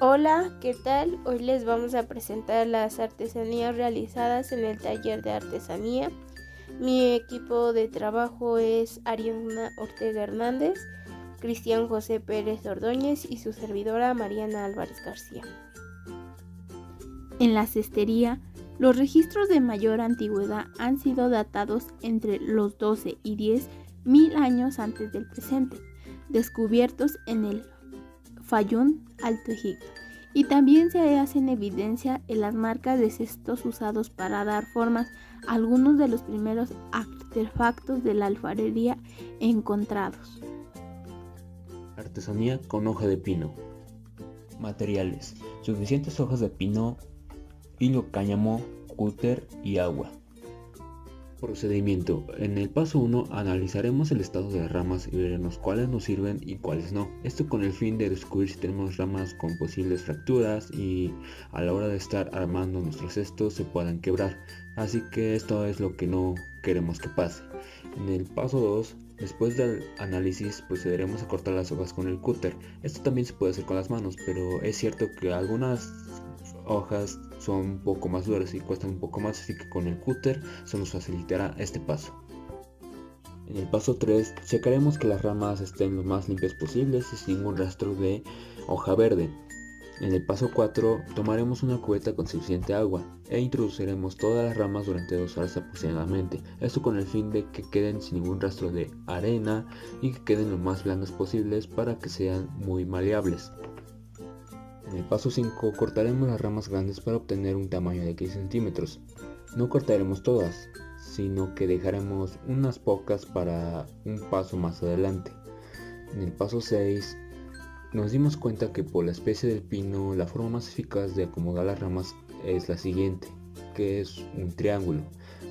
Hola, ¿qué tal? Hoy les vamos a presentar las artesanías realizadas en el taller de artesanía. Mi equipo de trabajo es Ariana Ortega Hernández, Cristian José Pérez Ordóñez y su servidora Mariana Álvarez García. En la cestería, los registros de mayor antigüedad han sido datados entre los 12 y 10.000 años antes del presente, descubiertos en el Fayum, Alto Egipto, y también se hacen evidencia en las marcas de cestos usados para dar formas a algunos de los primeros artefactos de la alfarería encontrados. Artesanía con hoja de pino. Materiales: suficientes hojas de pino, hilo cáñamo, cúter y agua. Procedimiento: en el paso 1 analizaremos el estado de las ramas y veremos cuáles nos sirven y cuáles no. Esto con el fin de descubrir si tenemos ramas con posibles fracturas y a la hora de estar armando nuestros cestos se puedan quebrar. Así que esto es lo que no queremos que pase. En el paso 2, después del análisis, procederemos a cortar las hojas con el cúter. Esto también se puede hacer con las manos, pero es cierto que algunas hojas son un poco más duras y cuestan un poco más, así que con el cúter se nos facilitará este paso. En el paso 3 checaremos que las ramas estén lo más limpias posibles y sin ningún rastro de hoja verde. En el paso 4 tomaremos una cubeta con suficiente agua e introduciremos todas las ramas durante 2 horas aproximadamente, esto con el fin de que queden sin ningún rastro de arena y que queden lo más blandas posibles para que sean muy maleables. En el paso 5 cortaremos las ramas grandes para obtener un tamaño de 15 centímetros. No cortaremos todas, sino que dejaremos unas pocas para un paso más adelante. En el paso 6 nos dimos cuenta que por la especie del pino la forma más eficaz de acomodar las ramas es la siguiente, que es un triángulo.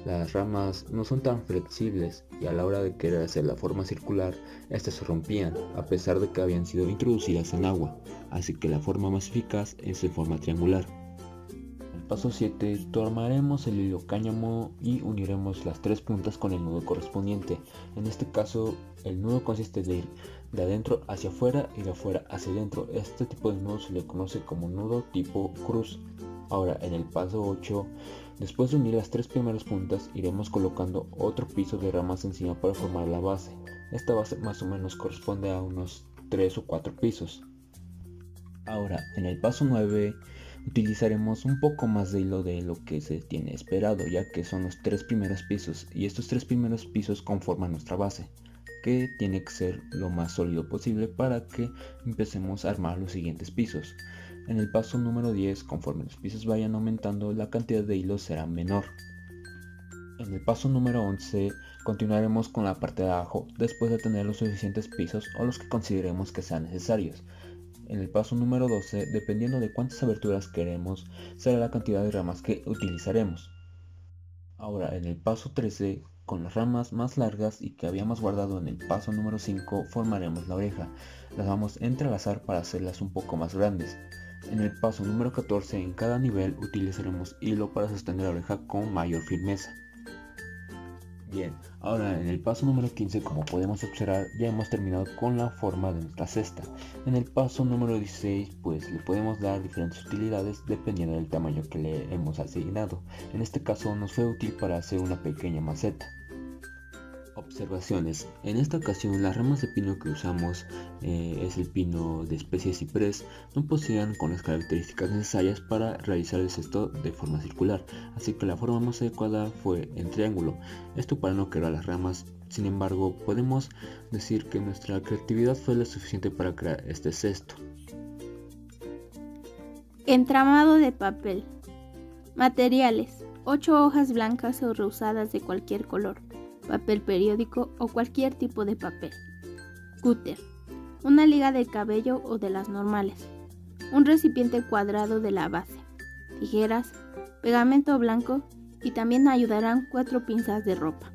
Las ramas no son tan flexibles y a la hora de querer hacer la forma circular, estas se rompían a pesar de que habían sido introducidas en agua, así que la forma más eficaz es en forma triangular. En el paso 7 tomaremos el hilo cáñamo y uniremos las 3 puntas con el nudo correspondiente. En este caso el nudo consiste de ir de adentro hacia afuera y de afuera hacia adentro. Este tipo de nudo se le conoce como nudo tipo cruz. Ahora en el paso 8, después de unir las 3 primeras puntas, iremos colocando otro piso de ramas encima para formar la base. Esta base más o menos corresponde a unos 3 o 4 pisos. Ahora en el paso 9 utilizaremos un poco más de hilo de lo que se tiene esperado, ya que son los 3 primeros pisos y estos 3 primeros pisos conforman nuestra base, que tiene que ser lo más sólido posible para que empecemos a armar los siguientes pisos. En el paso número 10, conforme los pisos vayan aumentando, la cantidad de hilos será menor. En el paso número 11, continuaremos con la parte de abajo después de tener los suficientes pisos o los que consideremos que sean necesarios. En el paso número 12, dependiendo de cuántas aberturas queremos, será la cantidad de ramas que utilizaremos. Ahora en el paso 13, con las ramas más largas y que habíamos guardado en el paso número 5, formaremos la oreja. Las vamos a entrelazar para hacerlas un poco más grandes. En el paso número 14, en cada nivel utilizaremos hilo para sostener la oreja con mayor firmeza. Bien, ahora en el paso número 15, como podemos observar, ya hemos terminado con la forma de nuestra cesta. En el paso número 16, pues le podemos dar diferentes utilidades dependiendo del tamaño que le hemos asignado. En este caso nos fue útil para hacer una pequeña maceta. Observaciones: en esta ocasión las ramas de pino que usamos es el pino de especie ciprés, no poseían con las características necesarias para realizar el cesto de forma circular, así que la forma más adecuada fue en triángulo, esto para no quebrar las ramas. Sin embargo, podemos decir que nuestra creatividad fue lo suficiente para crear este cesto. Entramado de papel. Materiales: 8 hojas blancas o reusadas de cualquier color, papel periódico o cualquier tipo de papel. Cúter: una liga de cabello o de las normales. Un recipiente cuadrado de la base. Tijeras, pegamento blanco y también ayudarán 4 pinzas de ropa.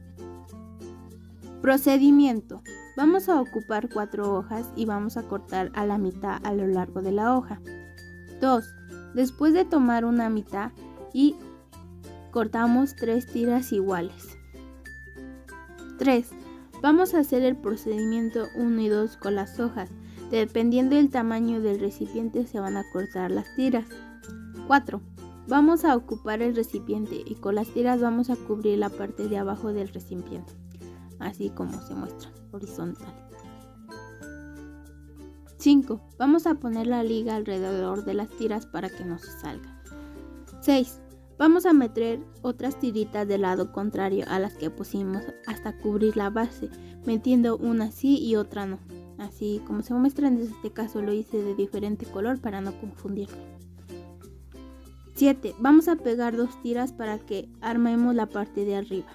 Procedimiento: vamos a ocupar 4 hojas y vamos a cortar a la mitad a lo largo de la hoja. 2. Después de tomar una mitad y cortamos 3 tiras iguales. 3. Vamos a hacer el procedimiento 1 y 2 con las hojas. Dependiendo del tamaño del recipiente se van a cortar las tiras. 4. Vamos a ocupar el recipiente y con las tiras vamos a cubrir la parte de abajo del recipiente, así como se muestra, horizontal. 5. Vamos a poner la liga alrededor de las tiras para que no se salga. 6. Vamos a meter otras tiritas del lado contrario a las que pusimos hasta cubrir la base, metiendo una sí y otra no. Así como se muestra en este caso lo hice de diferente color para no confundirlo. 7. Vamos a pegar 2 tiras para que armemos la parte de arriba.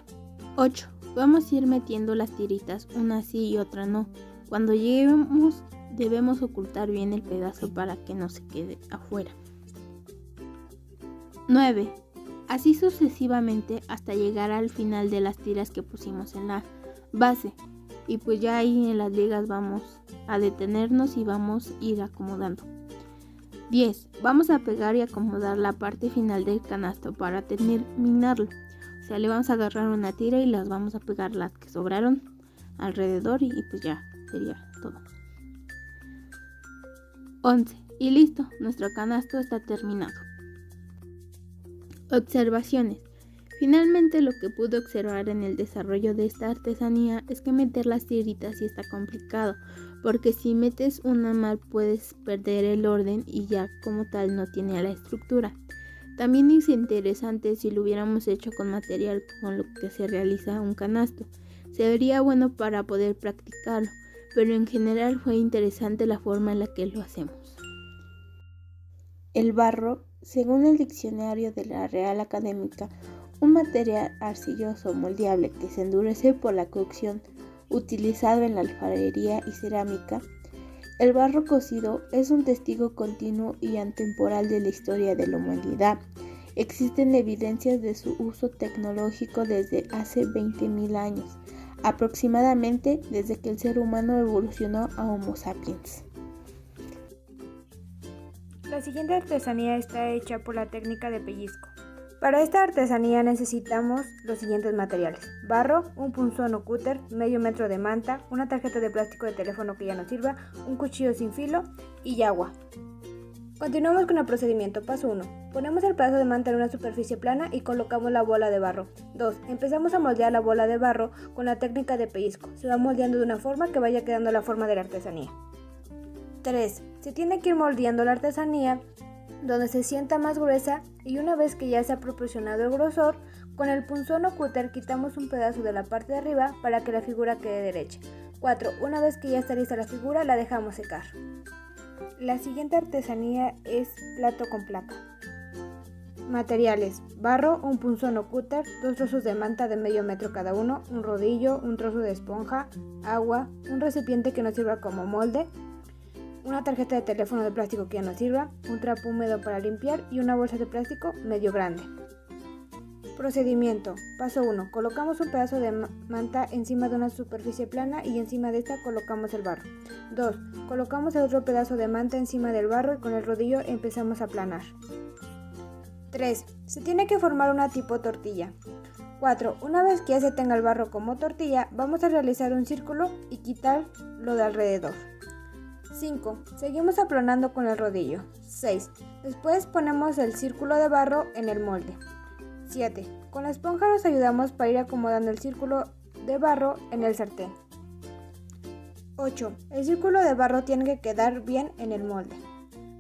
8. Vamos a ir metiendo las tiritas, una sí y otra no. Cuando lleguemos debemos ocultar bien el pedazo para que no se quede afuera. 9. Así sucesivamente hasta llegar al final de las tiras que pusimos en la base. Y pues ya ahí en las ligas vamos a detenernos y vamos a ir acomodando. 10. Vamos a pegar y acomodar la parte final del canasto para terminarlo. O sea, le vamos a agarrar una tira y las vamos a pegar las que sobraron alrededor y pues ya sería todo. 11. Y listo, nuestro canasto está terminado. Observaciones. Finalmente lo que pude observar en el desarrollo de esta artesanía es que meter las tiritas sí está complicado, porque si metes una mal puedes perder el orden y ya como tal no tiene la estructura. También es interesante si lo hubiéramos hecho con material con lo que se realiza un canasto. Se vería bueno para poder practicarlo, pero en general fue interesante la forma en la que lo hacemos. El barro, según el diccionario de la Real Académica, un material arcilloso moldeable que se endurece por la cocción, utilizado en la alfarería y cerámica. El barro cocido es un testigo continuo y atemporal de la historia de la humanidad. Existen evidencias de su uso tecnológico desde hace 20.000 años, aproximadamente desde que el ser humano evolucionó a Homo sapiens. La siguiente artesanía está hecha por la técnica de pellizco. Para esta artesanía necesitamos los siguientes materiales: barro, un punzón o cúter, medio metro de manta, una tarjeta de plástico de teléfono que ya no sirva, un cuchillo sin filo y agua. Continuamos con el procedimiento. Paso 1. Ponemos el pedazo de manta en una superficie plana y colocamos la bola de barro. 2. Empezamos a moldear la bola de barro con la técnica de pellizco. Se va moldeando de una forma que vaya quedando la forma de la artesanía. 3. Se tiene que ir moldeando la artesanía donde se sienta más gruesa y una vez que ya se ha proporcionado el grosor, con el punzón o cúter quitamos un pedazo de la parte de arriba para que la figura quede derecha. 4. Una vez que ya está lista la figura, la dejamos secar. La siguiente artesanía es plato con placa. Materiales: barro, un punzón o cúter, 2 trozos de manta de medio metro cada uno, un rodillo, un trozo de esponja, agua, un recipiente que nos sirva como molde, una tarjeta de teléfono de plástico que ya no sirva, un trapo húmedo para limpiar y una bolsa de plástico medio grande. Procedimiento. Paso 1. Colocamos un pedazo de manta encima de una superficie plana y encima de esta colocamos el barro. 2. Colocamos el otro pedazo de manta encima del barro y con el rodillo empezamos a aplanar. 3. Se tiene que formar una tipo tortilla. 4. Una vez que ya se tenga el barro como tortilla, vamos a realizar un círculo y quitar lo de alrededor. 5. Seguimos aplanando con el rodillo. 6. Después ponemos el círculo de barro en el molde. 7. Con la esponja nos ayudamos para ir acomodando el círculo de barro en el sartén. 8. El círculo de barro tiene que quedar bien en el molde.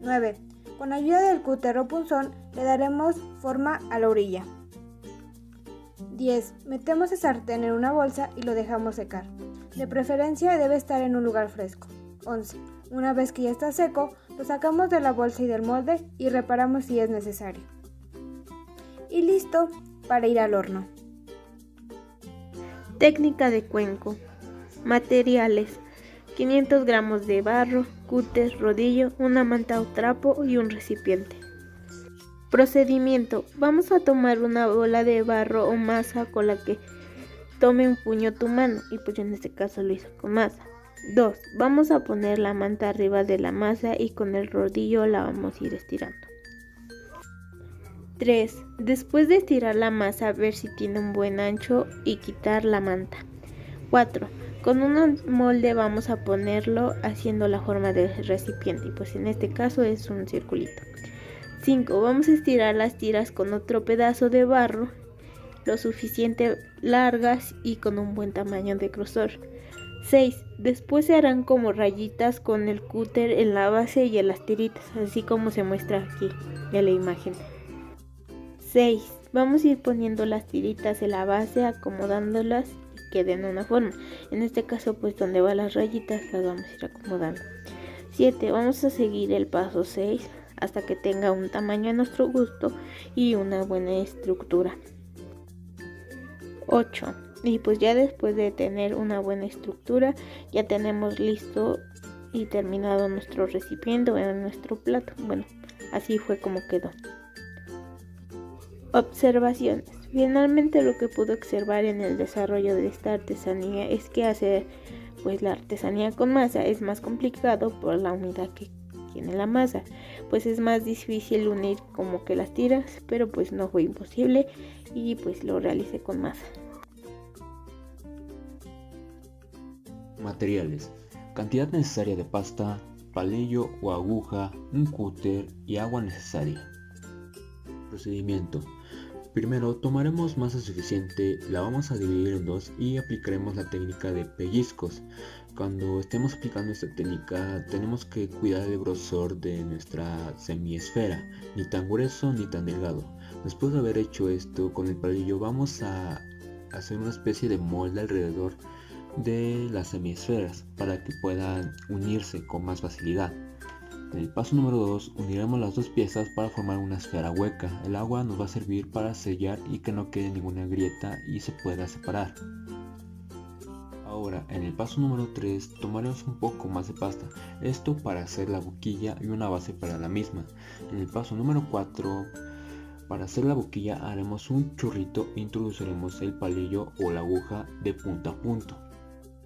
9. Con ayuda del cúter o punzón le daremos forma a la orilla. 10. Metemos el sartén en una bolsa y lo dejamos secar. De preferencia debe estar en un lugar fresco. 11. Una vez que ya está seco, lo sacamos de la bolsa y del molde y reparamos si es necesario. Y listo para ir al horno. Técnica de cuenco. Materiales: 500 gramos de barro, cúter, rodillo, una manta o trapo y un recipiente. Procedimiento: vamos a tomar una bola de barro o masa con la que tome un puño tu mano, y pues en este caso lo hice con masa. 2. Vamos a poner la manta arriba de la masa y con el rodillo la vamos a ir estirando. 3. Después de estirar la masa, ver si tiene un buen ancho y quitar la manta. 4. Con un molde vamos a ponerlo haciendo la forma del recipiente y pues en este caso es un circulito. 5. Vamos a estirar las tiras con otro pedazo de barro lo suficiente largas y con un buen tamaño de grosor. 6. Después se harán como rayitas con el cúter en la base y en las tiritas, así como se muestra aquí en la imagen. 6. Vamos a ir poniendo las tiritas en la base, acomodándolas y que den una forma. En este caso, pues donde van las rayitas las vamos a ir acomodando. 7. Vamos a seguir el paso 6 hasta que tenga un tamaño a nuestro gusto y una buena estructura. 8. Y pues ya después de tener una buena estructura, ya tenemos listo y terminado nuestro recipiente o nuestro plato. Bueno, así fue como quedó. Observaciones. Finalmente lo que pude observar en el desarrollo de esta artesanía es que hacer pues la artesanía con masa es más complicado por la unidad que tiene la masa, pues es más difícil unir como que las tiras, pero pues no fue imposible y pues lo realicé con masa. Materiales: cantidad necesaria de pasta, palillo o aguja, un cúter y agua necesaria. Procedimiento: primero tomaremos masa suficiente, la vamos a dividir en dos y aplicaremos la técnica de pellizcos. Cuando estemos aplicando esta técnica tenemos que cuidar el grosor de nuestra semiesfera, ni tan grueso ni tan delgado. Después de haber hecho esto, con el palillo vamos a hacer una especie de molde alrededor de las semiesferas para que puedan unirse con más facilidad. En el paso número 2 uniremos las dos piezas para formar una esfera hueca. El agua nos va a servir para sellar y que no quede ninguna grieta y se pueda separar. Ahora, en el paso número 3 tomaremos un poco más de pasta, esto para hacer la boquilla y una base para la misma. En el paso número 4, para hacer la boquilla haremos un chorrito e introduciremos el palillo o la aguja de punta a punta.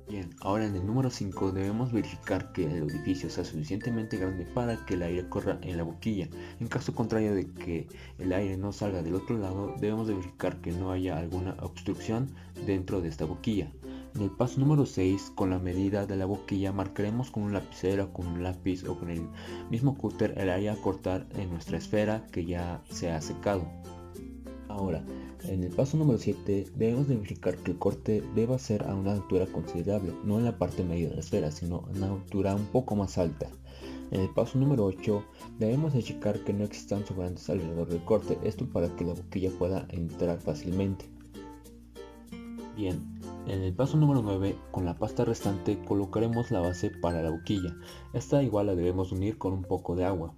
Bien, ahora en el número 5 debemos verificar que el orificio sea suficientemente grande para que el aire corra en la boquilla. En caso contrario de que el aire no salga del otro lado, debemos verificar que no haya alguna obstrucción dentro de esta boquilla. En el paso número 6, con la medida de la boquilla marcaremos con un lapicero, con un lápiz o con el mismo cúter el área a cortar en nuestra esfera que ya se ha secado. Ahora, en el paso número 7 debemos verificar que el corte deba ser a una altura considerable, no en la parte media de la esfera, sino a una altura un poco más alta. En el paso número 8 debemos checar que no existan sobrantes alrededor del corte, esto para que la boquilla pueda entrar fácilmente. Bien, en el paso número 9, con la pasta restante colocaremos la base para la boquilla. Esta igual la debemos unir con un poco de agua.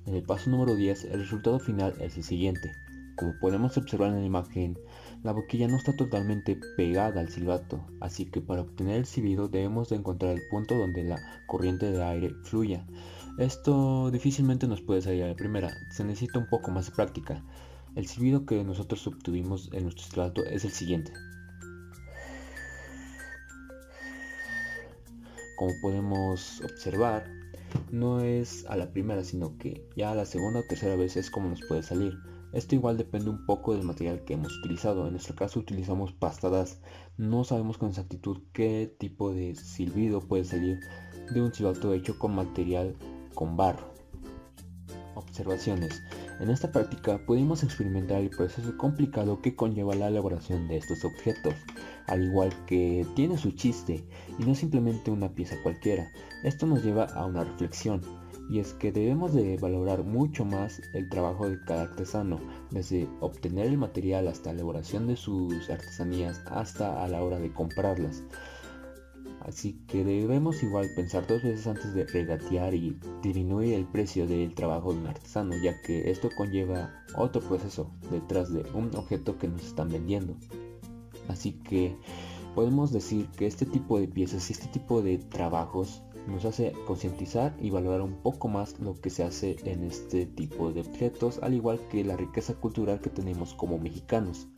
En el paso número 10, el resultado final es el siguiente. Como podemos observar en la imagen, la boquilla no está totalmente pegada al silbato, así que para obtener el silbido debemos de encontrar el punto donde la corriente de aire fluya. Esto difícilmente nos puede salir a la primera, se necesita un poco más de práctica. El silbido que nosotros obtuvimos en nuestro silbato es el siguiente. Como podemos observar, no es a la primera, sino que ya a la segunda o tercera vez es como nos puede salir. Esto igual depende un poco del material que hemos utilizado. En nuestro caso utilizamos pasta DAS. No sabemos con exactitud qué tipo de silbido puede salir de un silbato hecho con material con barro. Observaciones. En esta práctica pudimos experimentar el proceso complicado que conlleva la elaboración de estos objetos, al igual que tiene su chiste y no simplemente una pieza cualquiera. Esto nos lleva a una reflexión, y es que debemos de valorar mucho más el trabajo de cada artesano, desde obtener el material hasta la elaboración de sus artesanías hasta a la hora de comprarlas. Así que debemos igual pensar dos veces antes de regatear y disminuir el precio del trabajo de un artesano, ya que esto conlleva otro proceso detrás de un objeto que nos están vendiendo. Así que podemos decir que este tipo de piezas y este tipo de trabajos nos hace concientizar y valorar un poco más lo que se hace en este tipo de objetos, al igual que la riqueza cultural que tenemos como mexicanos.